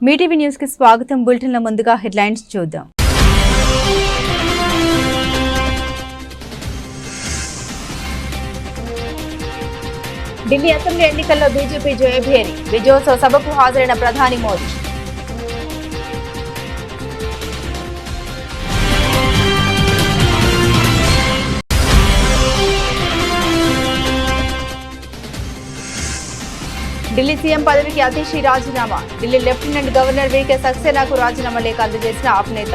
Mee TV news కి స్వాగతం. బులెటిన్ల ముందుగా హెడ్లైన్స్ చూద్దాం. ఢిల్లీ అసెంబ్లీ ఎన్నికల్లో బీజేపీ జయభేరి. విజయోత్సవ సభకు హాజరైన ప్రధాని మోదీ. ఢిల్లీ సీఎం పదవికి అతిషి రాజీనామా. ఢిల్లీ లెఫ్టినెంట్ గవర్నర్ వీకే సక్సేనాకు రాజీనామా లేఖ అందజేసిన ఆప్ నేత.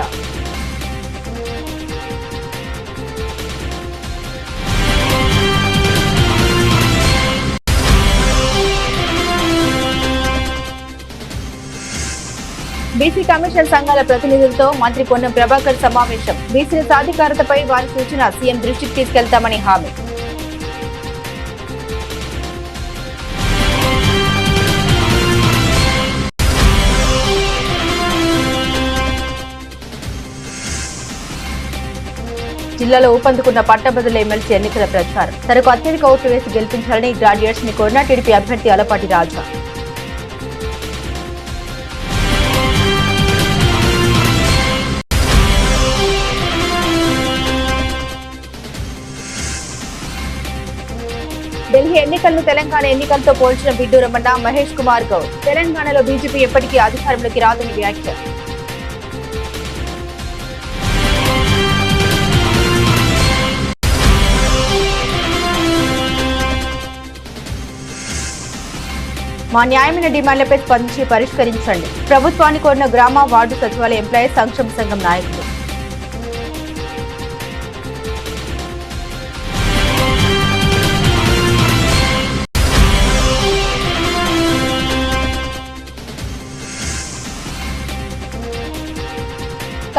బీసీ కమిషన్ సంఘాల ప్రతినిధులతో మంత్రి పొన్నం ప్రభాకర్ సమావేశం. బీసీల సాధికారతపై వారి సూచన సీఎం దృష్టికి తీసుకెళ్తామని హామీ. జిల్లాలో ఊపందుకున్న పట్టభద్రుల ఎమ్మెల్సీ ఎన్నికల ప్రచారం. తనకు అత్యధిక ఓట్లు వేసి గెలిపించాలని గ్రాడ్యుయేట్స్ ని కోరిన టీడీపీ అభ్యర్థి అలపాటి రాజా. ఢిల్లీ ఎన్నికలను తెలంగాణ ఎన్నికలతో పోల్చిన బిడ్డూ రమణ, మహేష్ కుమార్ గౌడ్. తెలంగాణలో బీజేపీ ఎప్పటికీ అధికారంలోకి రాదని వ్యాఖ్య. మా న్యాయమైన డిమాండ్లపై స్పందించి పరిష్కరించండి. ప్రభుత్వాన్ని కోరిన గ్రామ వార్డు సచివాలయ ఎంప్లాయీస్ సంక్షేమ సంఘం నాయకులు.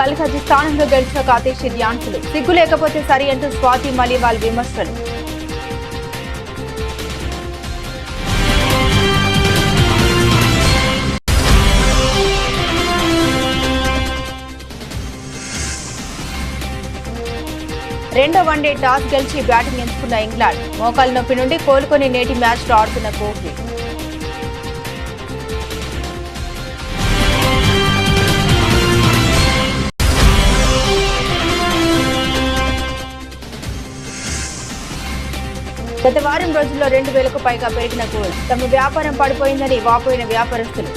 కల్హజీ స్థానంలో గెలిచిన కాతేషి ధ్యాన్సులు. సిగ్గు లేకపోతే సరి అంటూ స్వాతి మలివాల్ విమర్శలు. రెండో వన్డే టాస్ గెలిచి బ్యాటింగ్ ఎంచుకున్న ఇంగ్లాండ్. మోకాలు నొప్పి నుండి కోలుకొని నేటి మ్యాచ్లో ఆడుతున్న కోహ్లీ. గత వారం రోజుల్లో 2000కు పైగా పెరిగిన గోల్డ్. తమ వ్యాపారం పడిపోయిందని వాపోయిన వ్యాపారస్తులు.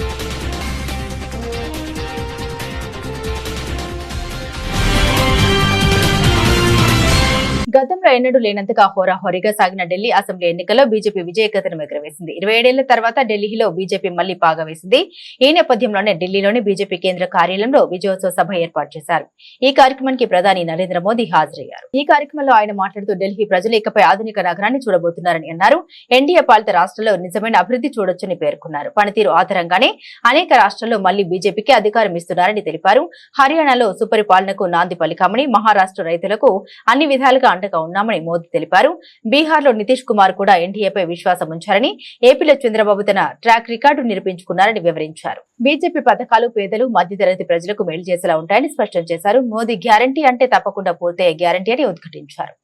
గతంలో ఎన్నడూ లేనంతగా హోరాహోరీగా సాగిన ఢిల్లీ అసెంబ్లీ ఎన్నికల్లో బీజేపీ విజయకేతనం ఎగురవేసింది. 27 ఏళ్ల తర్వాత ఢిల్లీలో బీజేపీ మళ్లీ పాగా వేసింది. ఈ నేపథ్యంలోనే ఢిల్లీలోని బీజేపీ కేంద్ర కార్యాలయంలో విజయోత్సవ సభ ఏర్పాటు చేశారు. ఈ కార్యక్రమానికి ప్రధాని నరేంద్ర మోదీ హాజరయ్యారు. ఈ కార్యక్రమంలో ఆయన మాట్లాడుతూ ఢిల్లీ ప్రజలు ఇకపై ఆధునిక నగరాన్ని చూడబోతున్నారని అన్నారు. ఎన్డీఏ పాలిత రాష్ట్రాల్లో నిజమైన అభివృద్ధి చూడొచ్చని పేర్కొన్నారు. పనితీరు ఆధారంగానే అనేక రాష్ట్రాల్లో మళ్లీ బీజేపీకి అధికారం ఇస్తున్నారని తెలిపారు. హర్యానాలో సుపరిపాలనకు నాంది పలికామని, మహారాష్ట్ర రైతులకు అన్ని విధాలుగా ఉన్నామని మోదీ తెలిపారు. బీహార్ లో నితీష్ కుమార్ కూడా ఎన్డీఏపై విశ్వాసం ఉంచారని, ఏపీలో చంద్రబాబు తన ట్రాక్ రికార్డు నిరూపించుకున్నారని వివరించారు. బీజేపీ పథకాలు పేదలు, మధ్యతరగతి ప్రజలకు మేలు చేసేలా ఉంటాయని స్పష్టం చేశారు. మోదీ గ్యారంటీ అంటే తప్పకుండా పూర్తయ్యే గ్యారంటీ అని ఉద్ఘాటించారు.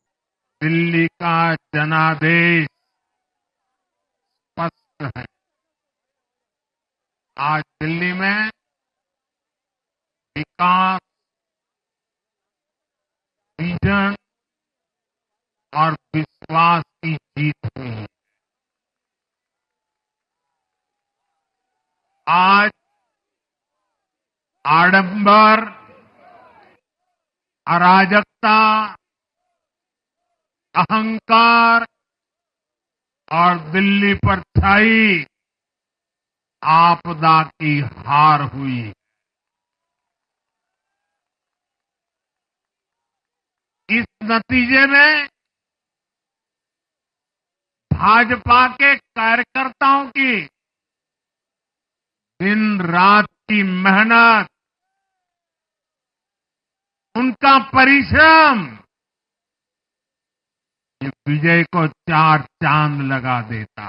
दिल्ली का जनादेश स्पष्ट है। आज दिल्ली में विकास, विजन और विश्वास की जीत हुई है। आज आडंबर, अराजकता, अहंकार और दिल्ली पर छाई आपदा की हार हुई। इस नतीजे में भाजपा के कार्यकर्ताओं की दिन रात की मेहनत, उनका परिश्रम ये विजय को 4 चांद लगा देता।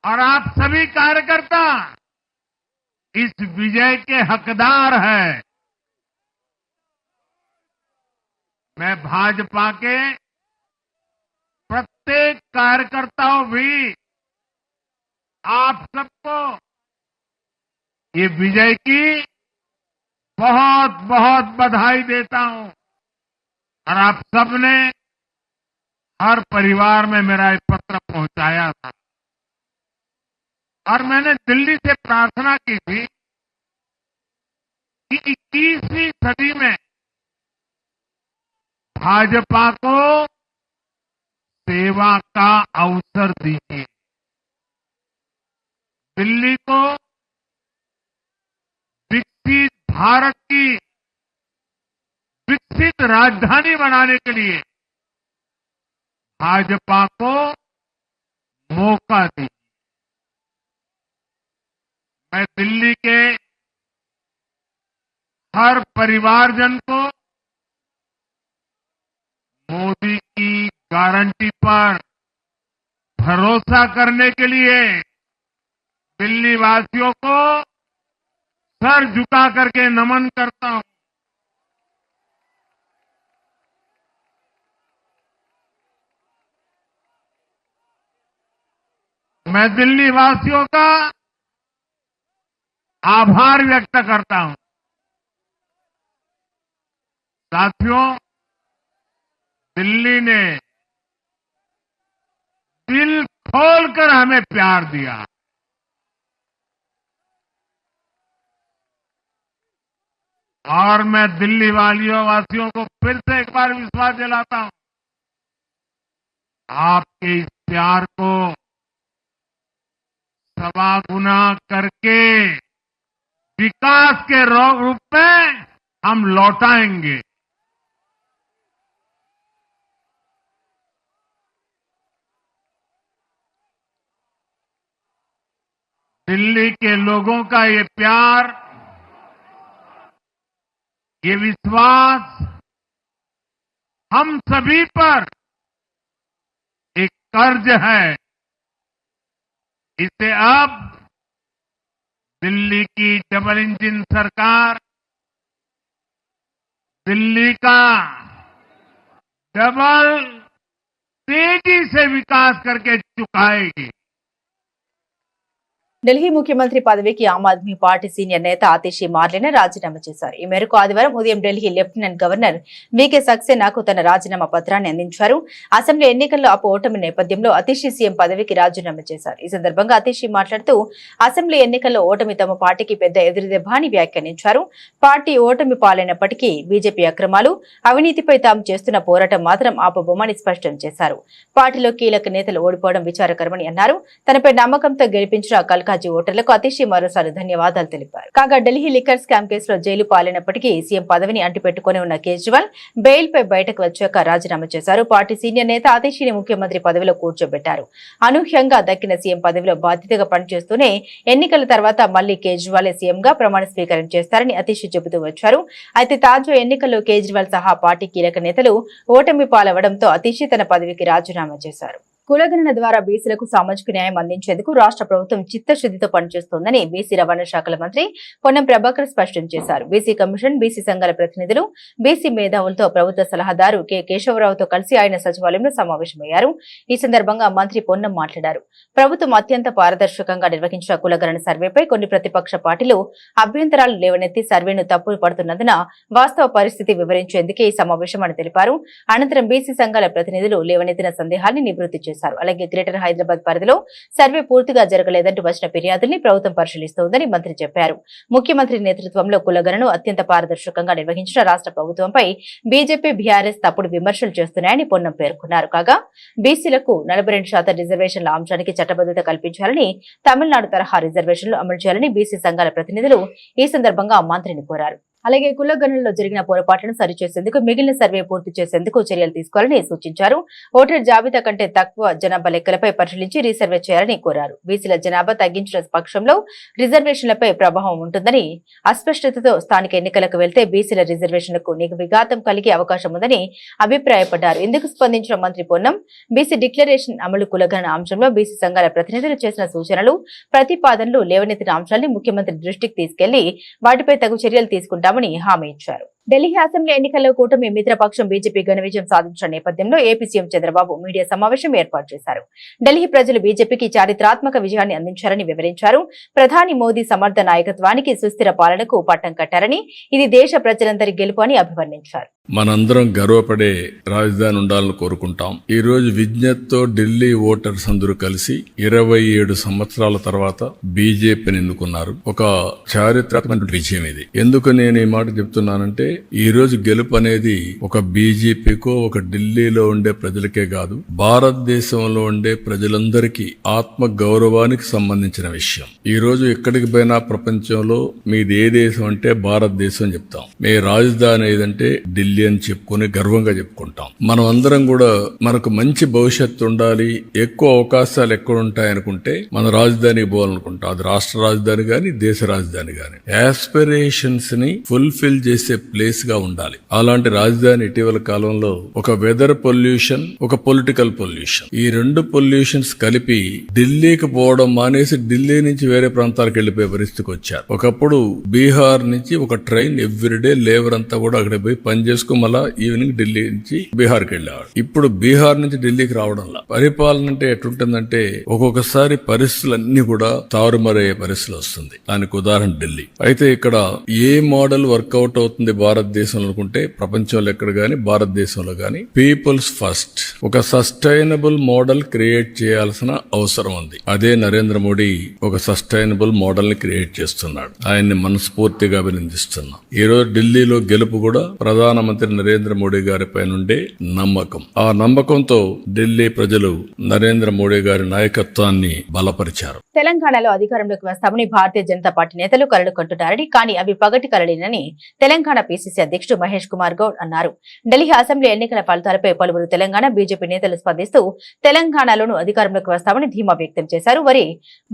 और आप सभी कार्यकर्ता इस विजय के हकदार हैं। मैं भाजपा के प्रत्येक कार्यकर्ताओं भी आप सबको ये विजय की बहुत बहुत बधाई देता हूं और आप सबने हर परिवार में मेरा एक पत्र पहुंचाया था और मैंने दिल्ली से प्रार्थना की थी कि 21वीं सदी में भाजपा को सेवा का अवसर दीजिए, दिल्ली को विकसित भारत की विकसित राजधानी बनाने के लिए भाजपा को मौका दीजिए। मैं दिल्ली के हर परिवारजन को मोदी की गारंटी पर भरोसा करने के लिए दिल्ली वासियों को सर झुका करके नमन करता हूं। मैं दिल्ली वासियों का आभार व्यक्त करता हूं। साथियों, दिल्ली ने दिल खोलकर हमें प्यार दिया। और मैं दिल्ली वासियों को फिर से एक बार विश्वास दिलाता हूं, आपके इस प्यार को सवा गुना करके विकास के रूप में हम लौटाएंगे। दिल्ली के लोगों का ये प्यार, ये विश्वास हम सभी पर एक कर्ज है। इसे अब दिल्ली की डबल इंजन सरकार, दिल्ली का डबल तेजी से विकास करके चुकाएगी। ఢిల్లీ ముఖ్యమంత్రి పదవికి ఆమ్ ఆద్మీ పార్టీ సీనియర్ నేత ఆతిషి మార్లెనా రాజీనామా చేశారు. ఈ మేరకు ఆదివారం ఉదయం ఢిల్లీ లెఫ్టినెంట్ గవర్నర్ వీకే సక్సేనాకు తన రాజీనామా పత్రాన్ని అందించారు. అసెంబ్లీ ఎన్నికల్లో ఓటమి నేపథ్యంలో ఆతిషి సీఎం పదవికి రాజీనామా చేశారు. ఈ సందర్భంగా ఆతిషి మాట్లాడుతూ అసెంబ్లీ ఎన్నికల్లో ఓటమి తమ పార్టీకి పెద్ద ఎదురుదెబ్బ అని వ్యాఖ్యానించారు. పార్టీ ఓటమి పాలైనప్పటికీ బీజేపీ అక్రమాలు, అవినీతిపై తాము చేస్తున్న పోరాటం మాత్రం ఆపబోమని స్పష్టం చేశారు. పార్టీలో కీలక నేతలు ఓడిపోవడం విచారకరమని అన్నారు. తనపై నమ్మకంతో గెలిపించిన కల్కాజీ ఓటర్లకు ఆతిషి మరోసారి ధన్యవాదాలు తెలిపారు. కాగా ఢిల్లీ లిక్కర్ స్కామ్ కేసులో జైలు పాలైనప్పటికీ సీఎం పదవిని అంటిపెట్టుకుని ఉన్న కేజ్రీవాల్ బెయిల్ పై బయటకు వచ్చాక రాజీనామా చేశారు. పార్టీ సీనియర్ నేత ఆతిషిని ముఖ్యమంత్రి పదవిలో కూర్చోబెట్టారు. అనూహ్యంగా దక్కిన సీఎం పదవిలో బాధ్యతగా పనిచేస్తూనే ఎన్నికల తర్వాత మళ్లీ కేజ్రీవాల్ సీఎంగా ప్రమాణ స్వీకారం చేస్తారని ఆతిషి చెబుతూ వచ్చారు. అయితే తాజా ఎన్నికల్లో కేజ్రీవాల్ సహా పార్టీ కీలక నేతలు ఓటమి పాలవడంతో ఆతిషి తన పదవికి రాజీనామా చేశారు. కులగణన ద్వారా బీసీలకు సామాజిక న్యాయం అందించేందుకు రాష్ట్ర ప్రభుత్వం చిత్తశుద్దితో పనిచేస్తోందని బీసీ రవాణా శాఖల మంత్రి పొన్నం ప్రభాకర్ స్పష్టం చేశారు. బీసీ కమిషన్, బీసీ సంఘాల ప్రతినిధులు, బీసీ మేధావులతో ప్రభుత్వ సలహాదారు కె కేశవరావుతో కలిసి ఆయన సచివాలయంలో సమావేశమయ్యారు. ఈ సందర్భంగా మంత్రి పొన్నం మాట్లాడారు. ప్రభుత్వం అత్యంత పారదర్శకంగా నిర్వహించిన కులగణన సర్వేపై కొన్ని ప్రతిపక్ష పార్టీలు అభ్యంతరాలు లేవనెత్తి సర్వేను తప్పులు పడుతున్నందున వాస్తవ పరిస్థితి వివరించేందుకే ఈ సమావేశం అని తెలిపారు. అనంతరం బీసీ సంఘాల ప్రతినిధులు లేవనెత్తిన సందేహాన్ని నివృత్తి చేశారు. అలాగే గ్రేటర్ హైదరాబాద్ పరిధిలో సర్వే పూర్తిగా జరగలేదంటూ వచ్చిన ఫిర్యాదుల్ని ప్రభుత్వం పరిశీలిస్తోందని మంత్రి చెప్పారు. ముఖ్యమంత్రి నేతృత్వంలో కులగణను అత్యంత పారదర్శకంగా నిర్వహించిన రాష్ట్ర ప్రభుత్వంపై బీజేపీ, బీఆర్ఎస్ తప్పుడు విమర్శలు చేస్తున్నాయని పొన్నం పేర్కొన్నారు. కాగా బీసీలకు 42% రిజర్వేషన్ల అంశానికి చట్టబద్దత కల్పించాలని, తమిళనాడు తరహా రిజర్వేషన్లు అమలు చేయాలని బీసీ సంఘాల ప్రతినిధులు ఈ సందర్భంగా మంత్రిని కోరారు. అలాగే కులగణనలో జరిగిన పొరపాట్లను సరిచేసేందుకు మిగిలిన సర్వే పూర్తి చేసేందుకు చర్యలు తీసుకోవాలని సూచించారు. ఓటర్ జాబితా కంటే తక్కువ జనాభా లెక్కలపై పరిశీలించి రీసర్వే చేయాలని కోరారు. బీసీల జనాభా తగ్గించిన పక్షంలో రిజర్వేషన్లపై ప్రభావం ఉంటుందని, అస్పష్టతతో స్థానిక ఎన్నికలకు వెళ్తే బీసీల రిజర్వేషన్లకు విఘాతం కలిగే అవకాశం ఉందని అభిప్రాయపడ్డారు. ఇందుకు స్పందించిన మంత్రి పొన్నం బీసీ డిక్లరేషన్ అమలు, కులగణన అంశంలో బీసీ సంఘాల ప్రతినిధులు చేసిన సూచనలు, ప్రతిపాదనలు, లేవనెత్తిన అంశాన్ని ముఖ్యమంత్రి దృష్టికి తీసుకెళ్లి వాటిపై తగు చర్యలు తీసుకుంటామని హామీ ఇచ్చారు. ఢిల్లీ అసెంబ్లీ ఎన్నికల్లో కూటమి మిత్రపక్షం బీజేపీ ఘన విజయం సాధించిన నేపథ్యంలో ఏపీ సీఎం చంద్రబాబు మీడియా సమావేశం ఏర్పాటు చేశారు. ఢిల్లీ ప్రజలు బీజేపీకి చారిత్రాత్మక విజయాన్ని అందించారని వివరించారు. ప్రధాని మోదీ సమర్థ నాయకత్వానికి సుస్థిర పాలనకు పట్టం కట్టారని, ఇది దేశ ప్రజలందరి గెలుపు అని అభివర్ణించారు. మనందరం గర్వపడే రాజధాని ఉండాలని కోరుకుంటాం. ఈ రోజు విజ్ఞతతో ఢిల్లీ ఓటర్స్ అందరూ కలిసి 27 సంవత్సరాల తర్వాత బీజేపీని ఎన్నుకున్నారు. ఒక చారిత్రాత్మక విజయం ఇది. ఎందుకు నేను ఈ మాట చెప్తున్నానంటే, ఈ రోజు గెలుపు అనేది ఒక బీజేపీకో ఒక ఢిల్లీలో ఉండే ప్రజలకే కాదు, భారతదేశంలో ఉండే ప్రజలందరికీ ఆత్మ గౌరవానికి సంబంధించిన విషయం. ఈ రోజు ఎక్కడికి పోయినా ప్రపంచంలో మీది ఏ దేశం అంటే భారతదేశం చెప్తాం. మీ రాజధాని ఏదంటే ఢిల్లీ అని చెప్పుకుని గర్వంగా చెప్పుకుంటాం. మనం అందరం కూడా మనకు మంచి భవిష్యత్తు ఉండాలి, ఎక్కువ అవకాశాలు ఎక్కడ ఉంటాయనుకుంటే మన రాజధానికి పోవాలనుకుంటాం. అది రాష్ట్ర రాజధాని గాని దేశ రాజధాని గాని యాస్పిరేషన్స్ ని ఫుల్ఫిల్ చేసే ప్లేస్ గా ఉండాలి. అలాంటి రాజధాని ఇటీవల కాలంలో ఒక వెదర్ పొల్యూషన్, ఒక పొలిటికల్ పొల్యూషన్, ఈ రెండు పొల్యూషన్స్ కలిపి ఢిల్లీకి పోవడం మానేసి ఢిల్లీ నుంచి వేరే ప్రాంతాలకు వెళ్లిపోయే పరిస్థితికి వచ్చారు. ఒకప్పుడు బీహార్ నుంచి ఒక ట్రైన్ ఎవ్రీడే లేబర్ అంతా కూడా అక్కడ పోయి పనిచేసుకుని మళ్ళా ఈవినింగ్ ఢిల్లీ నుంచి బీహార్కి వెళ్ళేవాడు. ఇప్పుడు బీహార్ నుంచి ఢిల్లీకి రావడంలా పరిపాలన అంటే ఎట్లుంటుందంటే ఒక్కొక్కసారి పరిస్థితులన్నీ కూడా తారుమారయ్యే పరిస్థితులు వస్తుంది. దానికి ఉదాహరణ ఢిల్లీ. అయితే ఇక్కడ ఏ మోడల్ వర్కౌట్ అవుతుంది భారతదేశంలో అనుకుంటే, ప్రపంచంలో ఎక్కడ గానీ భారతదేశంలో గానీ పీపుల్స్ ఫస్ట్ ఒక సస్టైనబుల్ మోడల్ క్రియేట్ చేయాల్సిన అవసరం ఉంది. అదే నరేంద్ర మోడీ ఒక సస్టైనబుల్ మోడల్ ని క్రియేట్ చేస్తున్నాడు. ఆయన్ని మనస్ఫూర్తిగా అభినందిస్తున్నాం. ఈ రోజు ఢిల్లీలో గెలుపు కూడా ప్రధానమంత్రి నరేంద్ర మోడీ గారిపై నుండే నమ్మకం. ఆ నమ్మకంతో ఢిల్లీ ప్రజలు నరేంద్ర మోడీ గారి నాయకత్వాన్ని బలపరిచారు. తెలంగాణలో అధికారంలోకి వస్తామని భారతీయ జనతా పార్టీ నేతలు కలలు కంటున్నారని, కానీ అవి పగటి కలలేనని తెలంగాణ పీసీసీ అధ్యక్షుడు మహేష్ కుమార్ గౌడ్ అన్నారు. ఢిల్లీ అసెంబ్లీ ఎన్నికల ఫలితాలపై పలువురు తెలంగాణ బీజేపీ నేతలు స్పందిస్తూ తెలంగాణలోనూ అధికారంలోకి వస్తామని ధీమా వ్యక్తం చేశారు.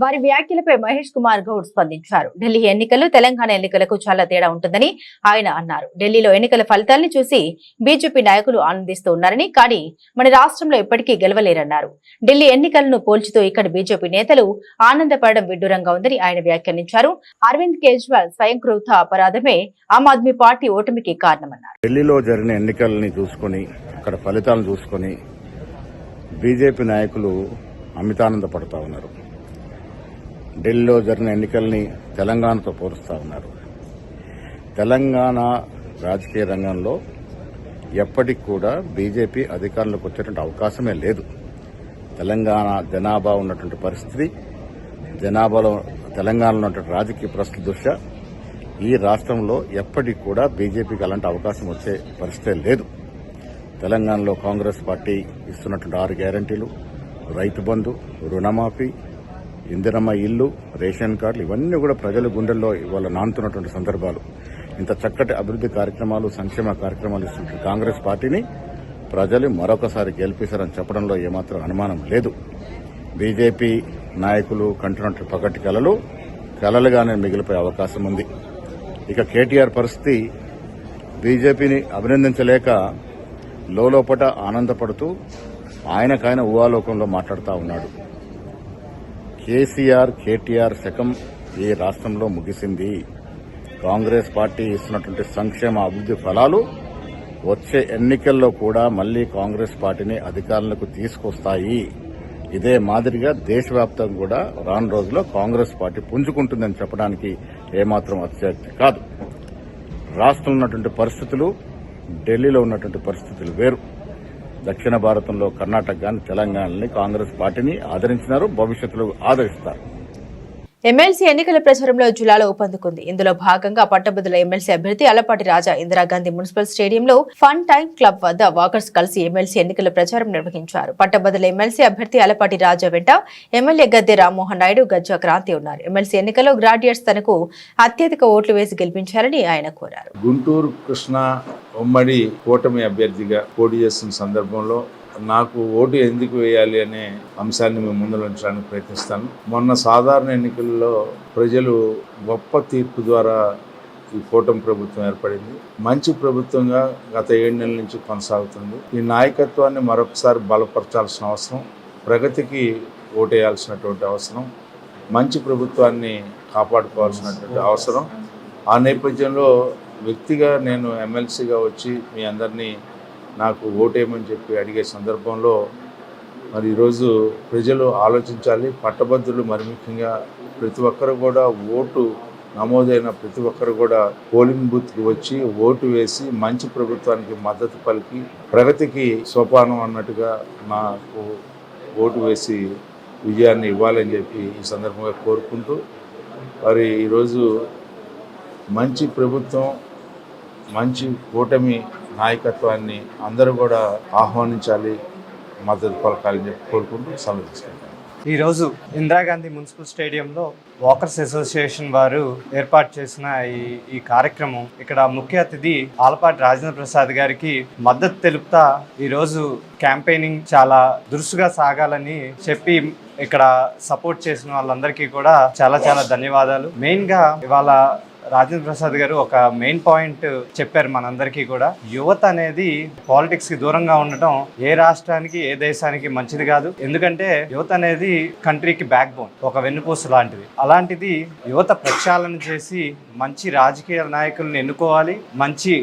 వారి వ్యాఖ్యలపై మహేష్ కుమార్ గౌడ్ స్పందించారు. ఢిల్లీ ఎన్నికలు తెలంగాణ ఎన్నికలకు చాలా తేడా ఉంటుందని ఆయన అన్నారు. ఢిల్లీలో ఎన్నికల ఫలితాల్ని చూసి బీజేపీ నాయకులు ఆనందిస్తూ ఉన్నారని, కానీ మన రాష్ట్రంలో ఎప్పటికీ గెలవలేరన్నారు. ఢిల్లీ ఎన్నికలను పోల్చుతూ ఇక్కడ బీజేపీ నేతలు ఆనందపడడం విడ్డూరంగా ఉందని ఆయన వ్యాఖ్యానించారు. అరవింద్ కేజ్రీవాల్ స్వయంకృత అపరాధమే ఆమ్ ఆద్మీ పార్టీ ఓటమికి కారణమన్నారు. ఢిల్లీలో జరిగిన ఎన్నికల్ని చూసుకుని, అక్కడ ఫలితాలను చూసుకుని బీజేపీ నాయకులు అమితానంద పడుతూ ఉన్నారు. ఢిల్లీలో జరిగిన ఎన్నికల్ని తెలంగాణతో పోలుస్తూ ఉన్నారు. తెలంగాణ రాజకీయ రంగంలో ఎప్పటికి కూడా బీజేపీ అధికారంలోకి వచ్చేటువంటి అవకాశమే లేదు. తెలంగాణ జనాభా ఉన్నటువంటి పరిస్థితి, జనాభాలో తెలంగాణలో ఉన్నటువంటి రాజకీయ పరిస్థితి దృష్ట్యా ఈ రాష్ట్రంలో ఎప్పటికి కూడా బీజేపీకి అలాంటి అవకాశం వచ్చే పరిస్థితే లేదు. తెలంగాణలో కాంగ్రెస్ పార్టీ ఇస్తున్నటువంటి 6 గ్యారంటీలు, రైతు బంధు, రుణమాఫీ, ఇందిరమ్మ ఇల్లు, రేషన్ కార్డులు ఇవన్నీ కూడా ప్రజల గుండెల్లో ఇవాళ నానుతున్నటువంటి సందర్భాలు. ఇంత చక్కటి అభివృద్ది కార్యక్రమాలు, సంక్షేమ కార్యక్రమాలు ఇస్తున్న కాంగ్రెస్ పార్టీని ప్రజలు మరొకసారి గెలిపిస్తారని చెప్పడంలో ఏమాత్రం అనుమానం లేదు. బీజేపీ నాయకులు కంటున్నట్టు పగటి కలలుగానే మిగిలిపోయే అవకాశం ఉంది. ఇక కేటీఆర్ పరిస్థితి, బీజేపీని అభినందించలేక లోపట ఆనందపడుతూ ఆయనకాయన ఊహాలోకంలో మాట్లాడుతూ ఉన్నాడు. కేటీఆర్ శకం ఈ రాష్ట్రంలో ముగిసింది. కాంగ్రెస్ పార్టీ ఇస్తున్నటువంటి సంక్షేమ అభివృద్ది ఫలాలు వచ్చే ఎన్నికల్లో కూడా మళ్లీ కాంగ్రెస్ పార్టీని అధికారంలోకి తీసుకొస్తాయి. ఇదే మాదిరిగా దేశవ్యాప్తంగా కూడా రాను రోజుల్లో కాంగ్రెస్ పార్టీ పుంజుకుంటుందని చెప్పడానికి ఏమాత్రం అతిశయోక్తి కాదు. రాష్ట్రంలో ఉన్నటువంటి పరిస్థితులు, ఢిల్లీలో ఉన్నటువంటి పరిస్థితులు వేరు. దక్షిణ భారతంలో కర్ణాటక గాని తెలంగాణని కాంగ్రెస్ పార్టీని ఆదరించినారు, భవిష్యత్తులో ఆదరిస్తారు. ఎమ్మెల్సీ ఎన్నికల ప్రచారంలో జిల్లాలో ఊపందుకుంది. ఇందులో భాగంగా పట్టభద్రుల ఎమ్మెల్సీ అభ్యర్థి అలపాటి రాజా ఇందిరాగాంధీ మున్సిపల్ స్టేడియంలో ఫన్ టైమ్ క్లబ్ వద్ద వాకర్స్ కలిసి ఎమ్మెల్సీ ఎన్నికల ప్రచారం నిర్వహించారు. పట్టభద్రుల ఎమ్మెల్సీ అభ్యర్థి అలపాటి రాజా వెంట ఎమ్మెల్యే గద్దె రామ్మోహన్ నాయుడు, గజ్జా క్రాంతి ఉన్నారు. ఎమ్మెల్సీ ఎన్నికల్లో గ్రాడ్యుయేట్స్ తనకు అత్యధిక ఓట్లు వేసి గెలిపించారని ఆయన కోరారు. గుంటూరు కృష్ణా ఉమ్మడి కూటమి అభ్యర్థిగా పోటీ చేస్తున్న సందర్భంలో నాకు ఓటు ఎందుకు వేయాలి అనే అంశాన్ని మేము ముందు ఉంచడానికి ప్రయత్నిస్తాను. మొన్న సాధారణ ఎన్నికల్లో ప్రజలు గొప్ప తీర్పు ద్వారా ఈ కూటమి ప్రభుత్వం ఏర్పడింది. మంచి ప్రభుత్వంగా గత 7 నెలల నుంచి కొనసాగుతుంది. ఈ నాయకత్వాన్ని మరొకసారి బలపరచాల్సిన అవసరం, ప్రగతికి ఓటేయాల్సినటువంటి అవసరం, మంచి ప్రభుత్వాన్ని కాపాడుకోవాల్సినటువంటి అవసరం. ఆ నేపథ్యంలో వ్యక్తిగా నేను ఎమ్మెల్సీగా వచ్చి మీ అందరినీ నాకు ఓటేయమని చెప్పి అడిగే సందర్భంలో మరి ఈరోజు ప్రజలు ఆలోచించాలి. పట్టభద్రులు మరి ముఖ్యంగా ప్రతి ఒక్కరు కూడా ఓటు నమోదైన ప్రతి ఒక్కరు కూడా పోలింగ్ బూత్కి వచ్చి ఓటు వేసి మంచి ప్రభుత్వానికి మద్దతు పలికి ప్రగతికి సోపానం అన్నట్టుగా నాకు ఓటు వేసి విజయాన్ని ఇవ్వాలని చెప్పి ఈ సందర్భంగా కోరుకుంటూ మరి ఈరోజు మంచి ప్రభుత్వం మంచి కూటమి నాయకత్వాన్ని అందరూ కూడా ఆహ్వానించాలి, మద్దతు పలకాలని చెప్పి కోరుకుంటూ సెలవు తీసుకుంటాను. ఈరోజు ఇందిరాగాంధీ మున్సిపల్ స్టేడియంలో వాకర్స్ అసోసియేషన్ వారు ఏర్పాటు చేసిన ఈ కార్యక్రమం, ఇక్కడ ముఖ్య అతిథి ఆలపాటి రాజేంద్ర ప్రసాద్ గారికి మద్దతు తెలుపుతా ఈరోజు క్యాంపెయినింగ్ చాలా దురుసుగా సాగాలని చెప్పి ఇక్కడ సపోర్ట్ చేసిన వాళ్ళందరికీ కూడా చాలా చాలా ధన్యవాదాలు. మెయిన్గా ఇవాళ రాజేంద్ర ప్రసాద్ గారు ఒక మెయిన్ పాయింట్ చెప్పారు మనందరికీ కూడా. యువత అనేది పాలిటిక్స్ కి దూరంగా ఉండటం ఏ రాష్ట్రానికి ఏ దేశానికి మంచిది కాదు. ఎందుకంటే యువత అనేది కంట్రీకి బ్యాక్ బోన్, ఒక వెన్నుపూస లాంటిది. అలాంటిది యువత ప్రక్షాళన చేసి మంచి రాజకీయ నాయకుల్ని ఎన్నుకోవాలి, మంచి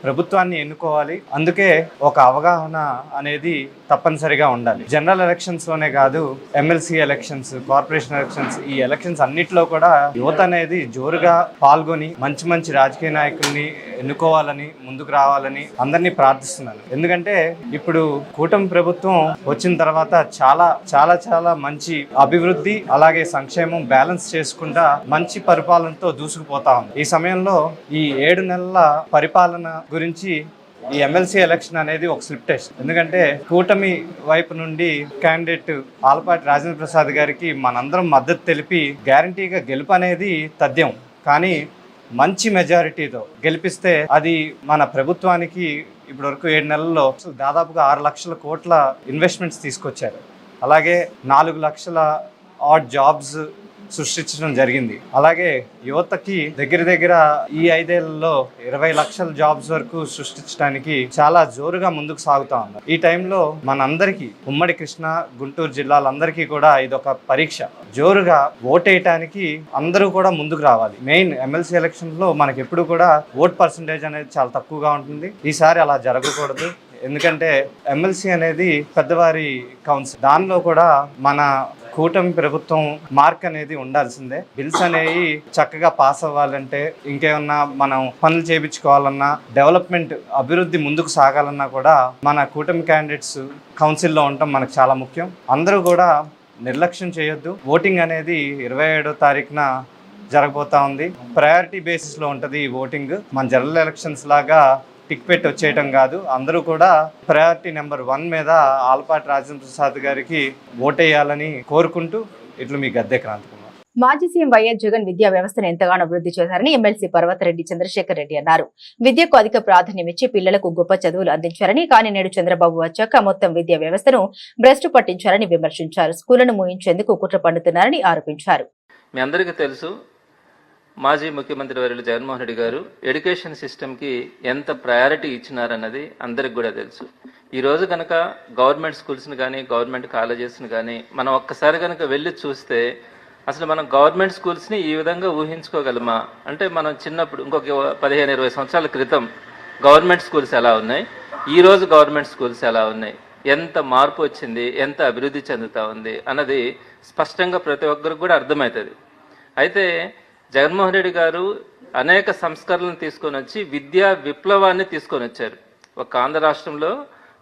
ప్రభుత్వాన్ని ఎన్నుకోవాలి. అందుకే ఒక అవగాహన అనేది తప్పనిసరిగా ఉండాలి. జనరల్ ఎలక్షన్స్ లోనే కాదు, ఎమ్మెల్సీ ఎలక్షన్స్, కార్పొరేషన్ ఎలక్షన్స్, ఈ ఎలక్షన్స్ అన్నిట్లో కూడా యువత అనేది జోరుగా పాల్గొని మంచి మంచి రాజకీయ నాయకుల్ని ఎన్నుకోవాలని, ముందుకు రావాలని అందరినీ ప్రార్థిస్తున్నాను. ఎందుకంటే ఇప్పుడు కూటమి ప్రభుత్వం వచ్చిన తర్వాత చాలా చాలా చాలా మంచి అభివృద్ధి అలాగే సంక్షేమం బ్యాలెన్స్ చేసుకుంటా మంచి పరిపాలనతో దూసుకుపోతా ఉంది. ఈ సమయంలో ఈ 7 నెలల పరిపాలన గురించి ఈ ఎమ్మెల్సీ ఎలక్షన్ అనేది ఒక స్లిప్ టెస్ట్. ఎందుకంటే కూటమి వైపు నుండి క్యాండిడేట్ ఆలపాటి రాజేంద్ర ప్రసాద్ గారికి మనందరం మద్దతు తెలిపి గ్యారంటీగా గెలుపు అనేది తథ్యం. కానీ మంచి మెజారిటీతో గెలిపిస్తే అది మన ప్రభుత్వానికి ఇప్పటివరకు 7 నెలల్లో దాదాపుగా 6 లక్షల కోట్ల ఇన్వెస్ట్మెంట్స్ తీసుకొచ్చారు. అలాగే 4 లక్షల ఆడ్ జాబ్స్ సృష్టించడం జరిగింది. అలాగే యువతకి దగ్గర ఈ 5 ఏళ్లలో 20 లక్షల జాబ్స్ వరకు సృష్టించడానికి చాలా జోరుగా ముందుకు సాగుతా ఉన్నారు. ఈ టైంలో మనందరికీ ఉమ్మడి కృష్ణా గుంటూరు జిల్లాలందరికీ కూడా ఇదొక పరీక్ష. జోరుగా ఓటేయటానికి అందరూ కూడా ముందుకు రావాలి. మెయిన్ ఎమ్మెల్సీ ఎలక్షన్ లో మనకి ఎప్పుడు కూడా ఓట్ పర్సంటేజ్ అనేది చాలా తక్కువగా ఉంటుంది. ఈసారి అలా జరగకూడదు. ఎందుకంటే ఎమ్మెల్సీ అనేది పెద్దవారి కౌన్సిల్, దానిలో కూడా మన కూటమి ప్రభుత్వం మార్క్ అనేది ఉండాల్సిందే. బిల్స్ అనేవి చక్కగా పాస్ అవ్వాలంటే, ఇంకేమన్నా మనం పనులు చేయించుకోవాలన్నా, డెవలప్మెంట్ అభివృద్ధి ముందుకు సాగాలన్నా కూడా మన కూటమి క్యాండిడేట్స్ కౌన్సిల్లో ఉండటం మనకు చాలా ముఖ్యం. అందరూ కూడా నిర్లక్ష్యం చేయొద్దు. ఓటింగ్ అనేది 27వ తారీఖున జరగబోతా ఉంది. ప్రయారిటీ బేసిస్లో ఉంటుంది ఈ ఓటింగ్. మన జనరల్ ఎలక్షన్స్ లాగా టిక్ పెట్టి వచ్చేయటం కాదు. అందరూ కూడా ప్రయారిటీ నెంబర్ 1 మీద ఆలపాటి రాజేంద్ర ప్రసాద్ గారికి ఓటేయాలని కోరుకుంటూ ఇట్లు మీ గద్దె క్రాంతి కుమార్. మాజీ సీఎం వైఎస్ జగన్ విద్యా వ్యవస్థను ఎంతగానో అభివృద్ధి చేశారని ఎమ్మెల్సీ పర్వతరెడ్డి చంద్రశేఖర్ రెడ్డి అన్నారు. విద్యకు అధిక ప్రాధాన్యం ఇచ్చి పిల్లలకు గొప్ప చదువులు అందించారని, కానీ నేడు చంద్రబాబు వచ్చాక మొత్తం విద్యా వ్యవస్థను భ్రష్టు పట్టించారని విమర్శించారు. స్కూళ్లను మూయించేందుకు కుట్ర పన్నుతున్నారని ఆరోపించారు. మీ అందరికీ తెలుసు, మాజీ ముఖ్యమంత్రి వర్యులు జగన్మోహన్ రెడ్డి గారు ఎడ్యుకేషన్ సిస్టమ్కి ఎంత ప్రయారిటీ ఇచ్చినారన్నది అందరికి కూడా తెలుసు. ఈరోజు కనుక గవర్నమెంట్ స్కూల్స్ని కానీ గవర్నమెంట్ కాలేజెస్ని కానీ మనం ఒక్కసారి కనుక వెళ్ళి చూస్తే అసలు మనం గవర్నమెంట్ స్కూల్స్ని ఈ విధంగా ఊహించుకోగలమా? అంటే మనం చిన్నప్పుడు ఇంకొక 15-20 సంవత్సరాల క్రితం గవర్నమెంట్ స్కూల్స్ ఎలా ఉన్నాయి, ఈరోజు గవర్నమెంట్ స్కూల్స్ ఎలా ఉన్నాయి, ఎంత మార్పు వచ్చింది, ఎంత అభివృద్ధి చెందుతూ ఉంది అన్నది స్పష్టంగా ప్రతి ఒక్కరికి కూడా అర్థమవుతుంది. అయితే జగన్మోహన్ రెడ్డి గారు అనేక సంస్కరణలను తీసుకొని వచ్చి విద్యా విప్లవాన్ని తీసుకొని వచ్చారు. ఒక ఆంధ్ర రాష్ట్రంలో,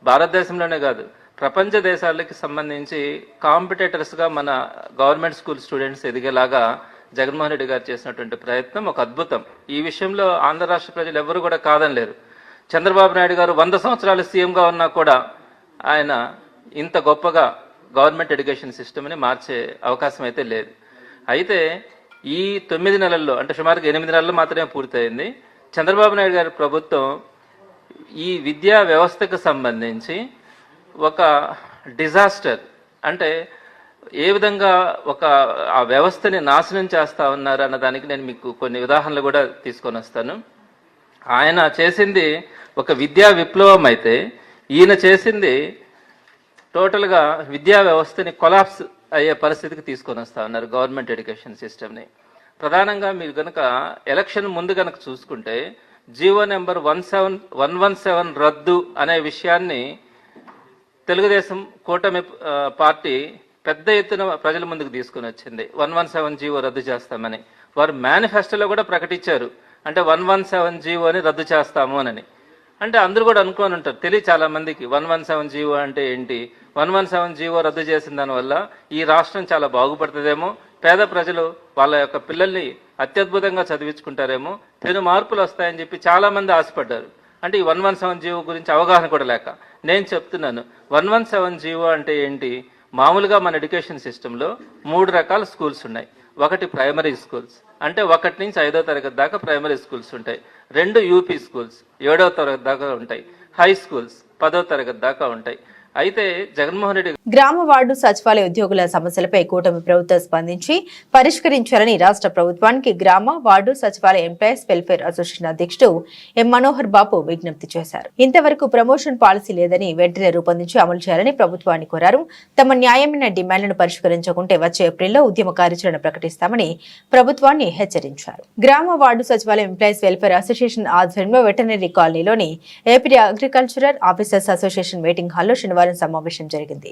భారతదేశంలోనే కాదు ప్రపంచ దేశాలకి సంబంధించి కాంపిటేటర్స్గా మన గవర్నమెంట్ స్కూల్ స్టూడెంట్స్ ఎదిగేలాగా జగన్మోహన్ రెడ్డి గారు చేసినటువంటి ప్రయత్నం ఒక అద్భుతం. ఈ విషయంలో ఆంధ్ర రాష్ట్ర ప్రజలు ఎవరు కూడా కాదనలేరు. చంద్రబాబు నాయుడు గారు 100 సంవత్సరాలు సీఎంగా ఉన్నా కూడా ఆయన ఇంత గొప్పగా గవర్నమెంట్ ఎడ్యుకేషన్ సిస్టమ్ని మార్చే అవకాశం అయితే లేదు. అయితే ఈ 9 నెలల్లో, అంటే సుమారుగా 8 నెలల్లో మాత్రమే పూర్తయింది. చంద్రబాబు నాయుడు గారి ప్రభుత్వం ఈ విద్యా వ్యవస్థకు సంబంధించి ఒక డిజాస్టర్, అంటే ఏ విధంగా ఆ వ్యవస్థని నాశనం చేస్తా ఉన్నారు అన్న దానికి నేను మీకు కొన్ని ఉదాహరణలు కూడా తీసుకొని వస్తాను. ఆయన చేసింది ఒక విద్యా విప్లవం అయితే, ఈయన చేసింది టోటల్గా విద్యా వ్యవస్థని కొలాప్స్ అయ్యే పరిస్థితికి తీసుకొని వస్తా ఉన్నారు గవర్నమెంట్ ఎడ్యుకేషన్ సిస్టమ్ని. ప్రధానంగా మీరు కనుక ఎలక్షన్ ముందు కనుక చూసుకుంటే జీవో నెంబర్ 117 రద్దు అనే విషయాన్ని తెలుగుదేశం కూటమి పార్టీ పెద్ద ఎత్తున ప్రజల ముందుకు తీసుకుని వచ్చింది. 117 జీవో రద్దు చేస్తామని వారు మేనిఫెస్టోలో కూడా ప్రకటించారు. అంటే 117 జీవోని రద్దు చేస్తాము అని. అంటే అందరూ కూడా అనుకోని ఉంటారు, తెలియ చాలా మందికి 117 జీవో అంటే ఏంటి, 117 జీవో రద్దు చేసిన దానివల్ల ఈ రాష్ట్రం చాలా బాగుపడుతుందేమో, పేద ప్రజలు వాళ్ళ యొక్క పిల్లల్ని అత్యద్భుతంగా చదివించుకుంటారేమో, పెను మార్పులు వస్తాయని చెప్పి చాలా మంది ఆశపడ్డారు. అంటే ఈ 117 జీవో గురించి అవగాహన కూడా లేక నేను చెప్తున్నాను. 117 జీవో అంటే ఏంటి? మామూలుగా మన ఎడ్యుకేషన్ సిస్టంలో 3 రకాల స్కూల్స్ ఉన్నాయి. ఒకటి ప్రైమరీ స్కూల్స్, అంటే 1 నుంచి 5వ తరగతి దాకా ప్రైమరీ స్కూల్స్ ఉంటాయి. 2 యూపీ స్కూల్స్ 7వ తరగతి దాకా ఉంటాయి. హై స్కూల్స్ 10వ తరగతి దాకా ఉంటాయి. అయితే జగన్మోహన్ రెడ్డి గ్రామ వార్డు సచివాలయ ఉద్యోగుల సమస్యలపై కూటమి ప్రభుత్వం స్పందించి పరిష్కరించాలని రాష్ట్ర ప్రభుత్వానికి గ్రామ వార్డు సచివాలయ ఎంప్లాయీస్ వెల్ఫేర్ అసోసియేషన్ అధ్యక్షుడు ఎం మనోహర్ బాబు విజ్ఞప్తి చేశారు. ఇంతవరకు ప్రమోషన్ పాలసీ లేదని వెంటనే రూపొందించి అమలు చేయాలని ప్రభుత్వాన్ని కోరారు. తమ న్యాయమైన డిమాండ్లను పరిష్కరించకుంటే వచ్చే ఏప్రిల్లో ఉద్యమ కార్యాచరణ ప్రకటిస్తామని ప్రభుత్వాన్ని హెచ్చరించారు. గ్రామ వార్డు సచివాలయ ఎంప్లాయీస్ వెల్ఫేర్ అసోసియేషన్ ఆధ్వర్యంలో వెటర్నరీ కాలనీలోని AP agricultural officers association meeting హాల్లో శనివారం సమావేశం జరిగింది.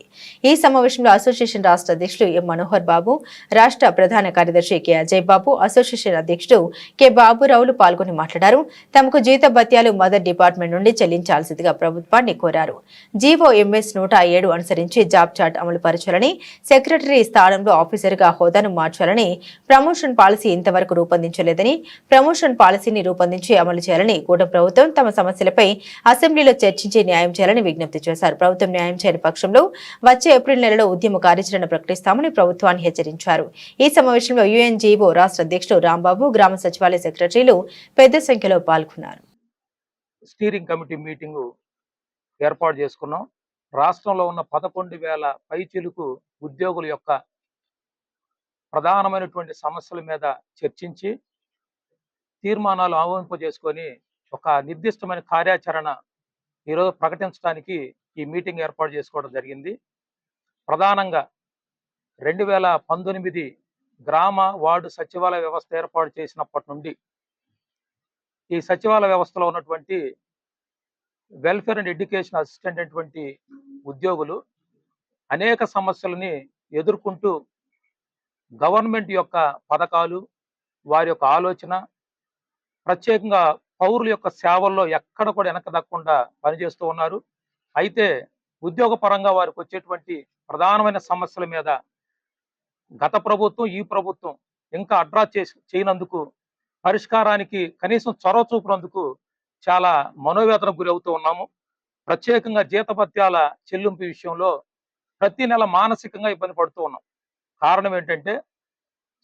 ఈ సమావేశంలో అసోసియేషన్ రాష్ట్ర అధ్యక్షులు ఎం మనోహర్ బాబు, రాష్ట్ర ప్రధాన కార్యదర్శి కె అజయ్ బాబు, అసోసియేషన్ అధ్యక్షుడు కె బాబురావులు పాల్గొని మాట్లాడారు. తమకు జీతభత్యాలు మదర్ డిపార్ట్మెంట్ నుండి చెల్లించాల్సిందిగా ప్రభుత్వాన్ని కోరారు. జీవో ఎంఎస్ 107 అనుసరించి జాబ్ చార్ట్ అమలు పరచాలని, సెక్రటరీ స్థానంలో ఆఫీసర్గా హోదాను మార్చాలని, ప్రమోషన్ పాలసీ ఇంతవరకు రూపొందించలేదని, ప్రమోషన్ పాలసీని రూపొందించి అమలు చేయాలని కూటమి ప్రభుత్వం తమ సమస్యలపై అసెంబ్లీలో చర్చించి న్యాయం చేయాలని విజ్ఞప్తి చేశారు. ప్రభుత్వం న్యాయం చేయని పక్షంలో వచ్చే ఏప్రిల్ నెలలో ఉద్యమ కార్యాచరణ ప్రకటిస్తామని ప్రభుత్వాన్ని హెచ్చరించారు. ఈ సమావేశంలో యుఎన్జీఓ రాష్ట్ర అధ్యక్షుడు రాంబాబు, గ్రామ సచివాలయ సెక్రటరీలు పెద్ద సంఖ్యలో పాల్గొన్నారు. స్టీరింగ్ కమిటీ మీటింగు ఏర్పాటు చేసుకున్నాం. రాష్ట్రంలో ఉన్న 11,000 పైచిలుకు ఉద్యోగుల యొక్క ప్రధానమైనటువంటి సమస్యల మీద చర్చించి తీర్మానాలు ఆమోదింపజేసుకొని ఒక నిర్దిష్టమైన కార్యాచరణ ఈరోజు ప్రకటించడానికి ఈ మీటింగ్ ఏర్పాటు చేసుకోవడం జరిగింది. ప్రధానంగా 2019 గ్రామ వార్డు సచివాలయ వ్యవస్థ ఏర్పాటు చేసినప్పటి నుండి ఈ సచివాలయ వ్యవస్థలో ఉన్నటువంటి వెల్ఫేర్ అండ్ ఎడ్యుకేషన్ అసిస్టెంట్ అటువంటి ఉద్యోగులు అనేక సమస్యలని ఎదుర్కొంటూ గవర్నమెంట్ యొక్క పథకాలు, వారి యొక్క ఆలోచన, ప్రత్యేకంగా పౌరుల యొక్క సేవల్లో ఎక్కడ కూడా వెనక దక్కకుండా పనిచేస్తూ ఉన్నారు. అయితే ఉద్యోగ పరంగా వారికి వచ్చేటువంటి ప్రధానమైన సమస్యల మీద గత ప్రభుత్వం, ఈ ప్రభుత్వం ఇంకా అడ్రస్ చేయనందుకు, పరిష్కారానికి కనీసం చొరవ చూపినందుకు చాలా మనోవేదనకు గురి అవుతూ ఉన్నాము. ప్రత్యేకంగా జీతభత్యాల చెల్లింపు విషయంలో ప్రతి నెల మానసికంగా ఇబ్బంది పడుతూ ఉన్నాం. కారణం ఏంటంటే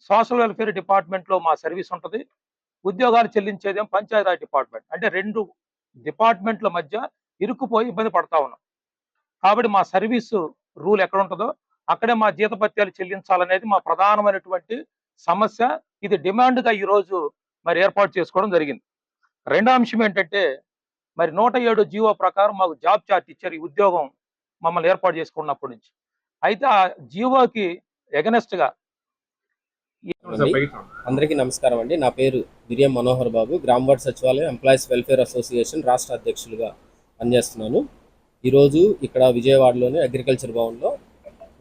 సోషల్ వెల్ఫేర్ డిపార్ట్మెంట్లో మా సర్వీస్ ఉంటుంది, ఉద్యోగాలు చెల్లించేదేం పంచాయతీరాజ్ డిపార్ట్మెంట్. అంటే 2 డిపార్ట్మెంట్ల మధ్య ఇరుక్కుపోయి ఇబ్బంది పడతా ఉన్నాం. కాబట్టి మా సర్వీసు రూల్ ఎక్కడ ఉంటుందో అక్కడే మా జీతభత్యాలు చెల్లించాలనేది మా ప్రధానమైనటువంటి సమస్య. ఇది డిమాండ్గా ఈరోజు మరి ఏర్పాటు చేసుకోవడం జరిగింది. రెండో అంశం ఏంటంటే మరి 107 జీవో ప్రకారం మాకు జాబ్ చార్ట్ ఇచ్చారు ఈ ఉద్యోగం మమ్మల్ని ఏర్పాటు చేసుకున్నప్పటి నుంచి. అయితే ఆ జీవోకి ఎగనెస్ట్ గా అందరికీ నమస్కారం అండి. నా పేరు బిరియం మనోహర్ బాబు, గ్రామ వార్డు సచివాలయం ఎంప్లాయీస్ వెల్ఫేర్ అసోసియేషన్ రాష్ట్ర అధ్యక్షులుగా పనిచేస్తున్నాను. ఈరోజు ఇక్కడ విజయవాడలోని అగ్రికల్చర్ భవన్లో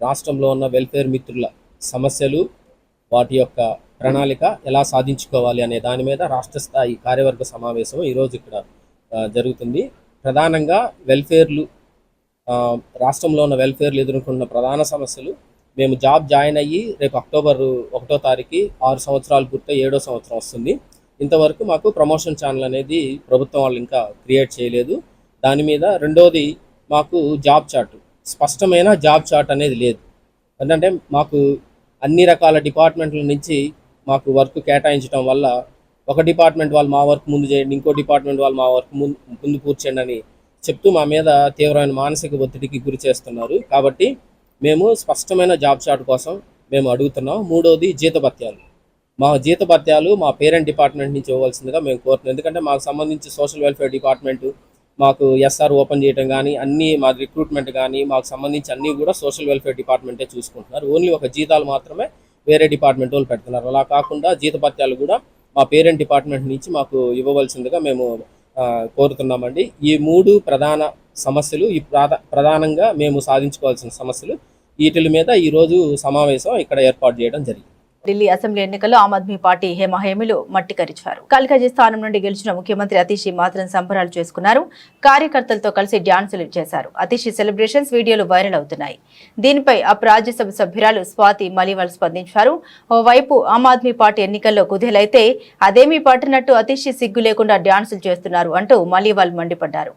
రాష్ట్రంలో ఉన్న వెల్ఫేర్ మిత్రుల సమస్యలు, వాటి యొక్క ప్రణాళిక ఎలా సాధించుకోవాలి అనే దాని మీద రాష్ట్ర స్థాయి కార్యవర్గ సమావేశం ఈరోజు ఇక్కడ జరుగుతుంది. ప్రధానంగా వెల్ఫేర్లు, రాష్ట్రంలో ఉన్న వెల్ఫేర్లు ఎదుర్కొన్న ప్రధాన సమస్యలు, మేము జాబ్ జాయిన్ అయ్యి రేపు అక్టోబర్ 1వ తారీఖు 6 సంవత్సరాలు పూర్తి 7వ సంవత్సరం వస్తుంది. ఇంతవరకు మాకు ప్రమోషన్ ఛానల్ అనేది ప్రభుత్వం వాళ్ళు ఇంకా క్రియేట్ చేయలేదు. దాని మీద రెండోది మాకు జాబ్ చార్ట్, స్పష్టమైన జాబ్ చార్ట్ అనేది లేదు. ఎందుకంటే మాకు అన్ని రకాల డిపార్ట్మెంట్ల నుంచి మాకు వర్క్ కేటాయించడం వల్ల ఒక డిపార్ట్మెంట్ వాళ్ళు మా వర్క్ ముందు చేయండి, ఇంకో డిపార్ట్మెంట్ వాళ్ళు మా వర్క్ ముందు పూర్చేయండి అని చెప్తూ మా మీద తీవ్రమైన మానసిక ఒత్తిడికి గురి చేస్తున్నారు. కాబట్టి మేము స్పష్టమైన జాబ్ చార్ట్ కోసం మేము అడుగుతున్నాం. మూడోది జీతభత్యాలు. మా జీతభత్యాలు మా పేరెంట్ డిపార్ట్మెంట్ నుంచి ఇవ్వాల్సిందిగా మేము కోరుతున్నాం. ఎందుకంటే మాకు సంబంధించి సోషల్ వెల్ఫేర్ డిపార్ట్మెంటు మాకు ఎస్ఆర్ ఓపెన్ చేయడం కానీ, అన్నీ మా రిక్రూట్మెంట్ కానీ మాకు సంబంధించి అన్నీ కూడా సోషల్ వెల్ఫేర్ డిపార్ట్మెంటే చూసుకుంటున్నారు. ఓన్లీ ఒక జీతాలు మాత్రమే వేరే డిపార్ట్మెంట్ వాళ్ళు పెడుతున్నారు. అలా కాకుండా జీతభత్యాలు కూడా మా పేరెంట్ డిపార్ట్మెంట్ నుంచి మాకు ఇవ్వవలసిందిగా మేము కోరుతున్నామండి. ఈ 3 ప్రధాన సమస్యలు, ఈ ప్రధానంగా మేము సాధించుకోవాల్సిన సమస్యలు, వీటి మీద ఈరోజు సమావేశం ఇక్కడ ఏర్పాటు చేయడం జరిగింది. ఢిల్లీ అసెంబ్లీ ఎన్నికల్లో ఆమ్ ఆద్మీ పార్టీ హేమహేమిలు మట్టికరిచారు. కల్కాజీ స్థానం నుండి గెలిచిన ముఖ్యమంత్రి అతిషి మాత్రం సంబరాలు చేసుకున్నారు. కార్యకర్తలతో కలిసి డ్యాన్సులు చేశారు. అతిషి సెలబ్రేషన్స్ వీడియోలు వైరల్ అవుతున్నాయి. దీనిపై రాజ్యసభ సభ్యురాలు స్వాతి మలివాల్ స్పందించారు. ఓవైపు ఆమ్ ఆద్మీ పార్టీ ఎన్నికల్లో కుదేలైతే అదేమీ పట్టినట్టు అతిషి సిగ్గు లేకుండా డ్యాన్సులు చేస్తున్నారు అంటూ మలివాల్ మండిపడ్డారు.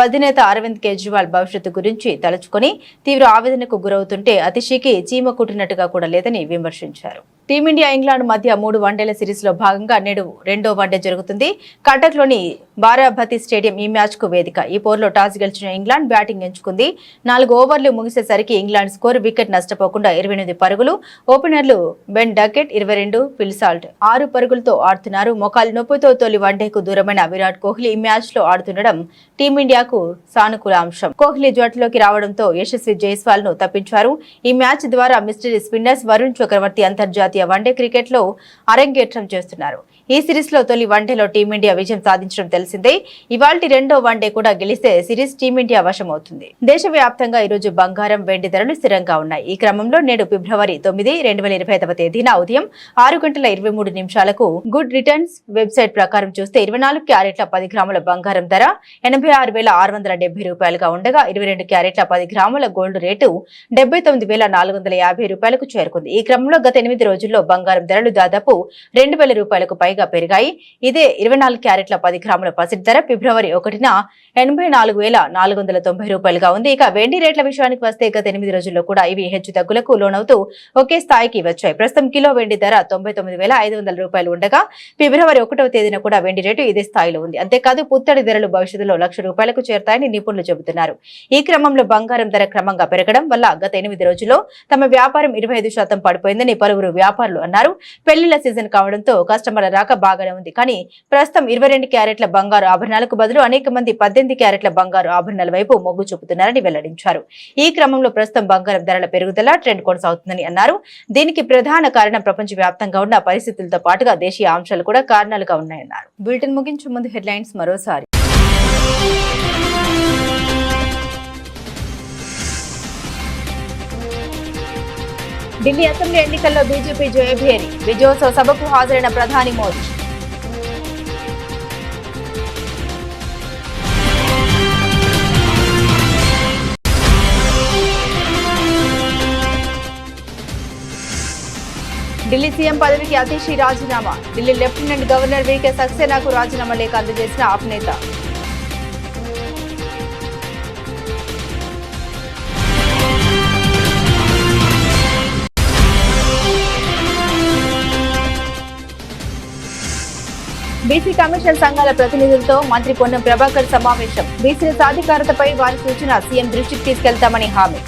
అధినేత అరవింద్ కేజ్రీవాల్ భవిష్యత్తు గురించి తలుచుకుని తీవ్ర ఆవేదనకు గురవుతుంటే అతిషికి చీమ కుట్టినట్టుగా కూడా లేదని విమర్శించారు. టీమిండియా ఇంగ్లాండ్ మధ్య 3 వన్డేల సిరీస్ లో భాగంగా నేడు 2వ వన్డే జరుగుతుంది. కటక్ లోని బారాభతి స్టేడియం ఈ మ్యాచ్ కు వేదిక. ఈ పోరులో టాస్ గెలిచిన ఇంగ్లాండ్ బ్యాటింగ్ ఎంచుకుంది. 4 ఓవర్లు ముగిసేసరికి ఇంగ్లాండ్ స్కోర్ వికెట్ నష్టపోకుండా 28 పరుగులు. ఓపెనర్లు బెన్ డకెట్ 22, ఫిల్ సాల్ట్ 6 పరుగులతో ఆడుతున్నారు. మోకాలి నొప్పితో తొలి వన్డేకు దూరమైన విరాట్ కోహ్లీ ఈ మ్యాచ్ లో ఆడుతుండడం టీమిండియాకు సానుకూల అంశం. కోహ్లీ జట్టులోకి రావడంతో యశస్వి జైస్వాల్ ను తప్పించారు. ఈ మ్యాచ్ ద్వారా మిస్టరీ స్పిన్నర్స్ వరుణ్ చక్రవర్తి అంతర్జాతీయ వన్డే క్రికెట్ లో అరంగేట్రం చేస్తున్నారు. ఈ సిరీస్ లో తొలి వన్డేలో టీమిండియా విజయం సాధించడం తెలిసిందే. ఇవాల్టి 2వ వన్డే కూడా గెలిస్తే సిరీస్ టీమిండియా వశమవుతుంది. దేశవ్యాప్తంగా ఈరోజు బంగారం, వెండి ధరలు స్థిరంగా ఉన్నాయి. ఈ క్రమంలో నేడు ఫిబ్రవరి 9, 2025వ తేదీన ఉదయం 6:23 గుడ్ రిటర్న్స్ వెబ్సైట్ ప్రకారం చూస్తే 24 క్యారెట్ల 10 గ్రాముల బంగారం ధర 86,670 రూపాయలుగా ఉండగా 22 క్యారెట్ల 10 గ్రాముల గోల్డ్ రేటు 79,450 రూపాయలకు చేరుకుంది. ఈ క్రమంలో గత 8 రోజుల్లో బంగారం ధరలు దాదాపు 2,000 రూపాయలకు పైగా పెరిగాయి. ఇదే 24 క్యారెట్ల 10 గ్రాముల పసిడి ధర ఫిబ్రవరి 1న 84,490 రూపాయలుగా ఉంది. ఇక వెండి రేట్ల విషయానికి వస్తే గత 8 రోజుల్లో కూడా ఇవి హెచ్చు తగ్గులకు లోనవుతూ ఒకే స్థాయికి వచ్చాయి. ప్రస్తుతం కిలో వెండి ధర 99,500 రూపాయలు ఉండగా ఫిబ్రవరి 1వ తేదీన కూడా వెండి రేటు ఇదే స్థాయిలో ఉంది. అంతేకాదు పుత్తడి ధరలు భవిష్యత్తులో 1,00,000 రూపాయలకు చేరుతాయని నిపుణులు చెబుతున్నారు. ఈ క్రమంలో బంగారం ధర క్రమంగా పెరగడం వల్ల గత 8 రోజుల్లో తమ వ్యాపారం 25% పడిపోయిందని పలువురు వ్యాపారులు అన్నారు. పెళ్లిళ్ల సీజన్ కావడంతో కస్టమర్ల రాక బాగానే ఉంది. కానీ ప్రస్తుతం 22 క్యారెట్ల బంగారు ఆభరణాలకు బదులు అనేక మంది 18 క్యారెట్ల బంగారు ఆభరణాల వైపు మొగ్గు చూపుతున్నారని వెల్లడించారు. ఈ క్రమంలో ప్రస్తుతం బంగారం ధరల పెరుగుదల ట్రెండ్ కొనసాగుతుందని అన్నారు. దీనికి ప్రధాన కారణం ప్రపంచవ్యాప్తంగా ఉన్న పరిస్థితులతో పాటుగా దేశీయ అంశాలు కూడా కారణాలుగా ఉన్నాయన్నారు. బులెటిన్ ముగించే ముందు హెడ్లైన్స్ మరోసారి. ఢిల్లీ అసెంబ్లీ ఎన్నికల్లో బీజేపీ జయభేరి. విజయోత్సవ సభకు హాజరైన ప్రధాని మోదీ. ఢిల్లీ సీఎం పదవికి అతిషి రాజీనామా. ఢిల్లీ లెఫ్టినెంట్ గవర్నర్ వీకే సక్సేనాకు రాజీనామా లేఖ అందజేసిన ఆప్ నేత. బీసీ కమిషన్ సంఘాల ప్రతినిధులతో మంత్రి పొన్నం ప్రభాకర్ సమావేశం. బీసీల సాధికారతపై వారి సూచన సీఎం దృష్టికి తీసుకెళ్తామని హామీ.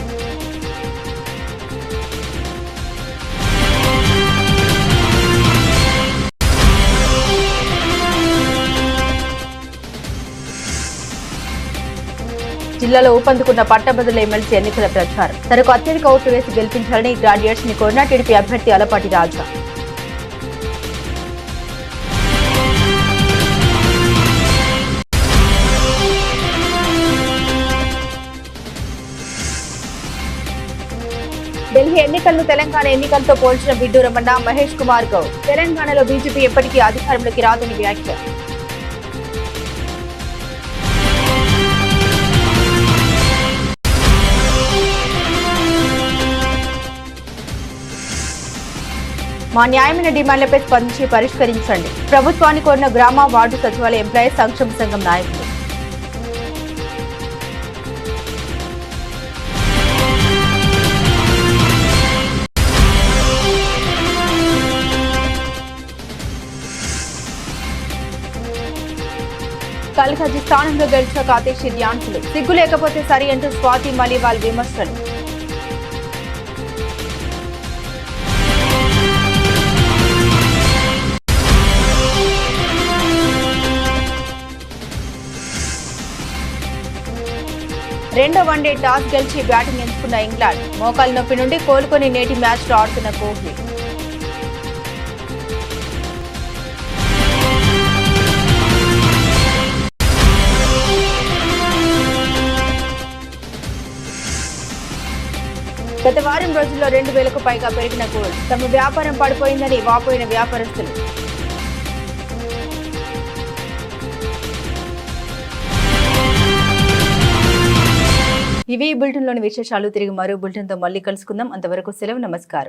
జిల్లాలో ఊపందుకున్న పట్టభద్రుల ఎమ్మెల్సీ ఎన్నికల ప్రచారం. తనకు అత్యధిక ఓట్లు వేసి గెలిపించాలని గ్రాడ్యుయేట్స్ ని కోరిన టీడీపీ అభ్యర్థి అలపాటి రాజా. ఢిల్లీ ఎన్నికలను తెలంగాణ ఎన్నికలతో పోల్చిన బిడ్డు రమణ, మహేష్ కుమార్ గౌడ్. తెలంగాణలో బీజేపీ ఎప్పటికీ అధికారంలోకి రాదని వ్యాఖ్య. మా న్యాయమైన డిమాండ్లపై స్పందించి పరిష్కరించండి. ప్రభుత్వాన్ని కోరిన గ్రామ వార్డు సచివాలయ ఎంప్లాయీస్ సంక్షేమ సంఘం నాయకులు. కల్కాజీ స్థానంలో గెలిచిన అతిషి డ్యాన్సులు. సిగ్గు లేకపోతే సరి అంటూ స్వాతి మలివాల్ విమర్శలు. రెండో వన్డే టాస్ గెలిచి బ్యాటింగ్ ఎంచుకున్న ఇంగ్లాండ్. మోకాలి నొప్పి నుండి కోలుకొని నేటి మ్యాచ్లో ఆడుతున్న కోహ్లీ. గత వారం రోజుల్లో 2,000కు పైగా పెరిగిన గోల్డ్. తమ వ్యాపారం పడిపోయిందని వాపోయిన వ్యాపారస్తులు. ఇవి బులెటిన్లోని విశేషాలు. తిరిగి మరో బులెటిన్తో మళ్ళీ కలుసుకుందాం. అంతవరకు సెలవు. నమస్కారం.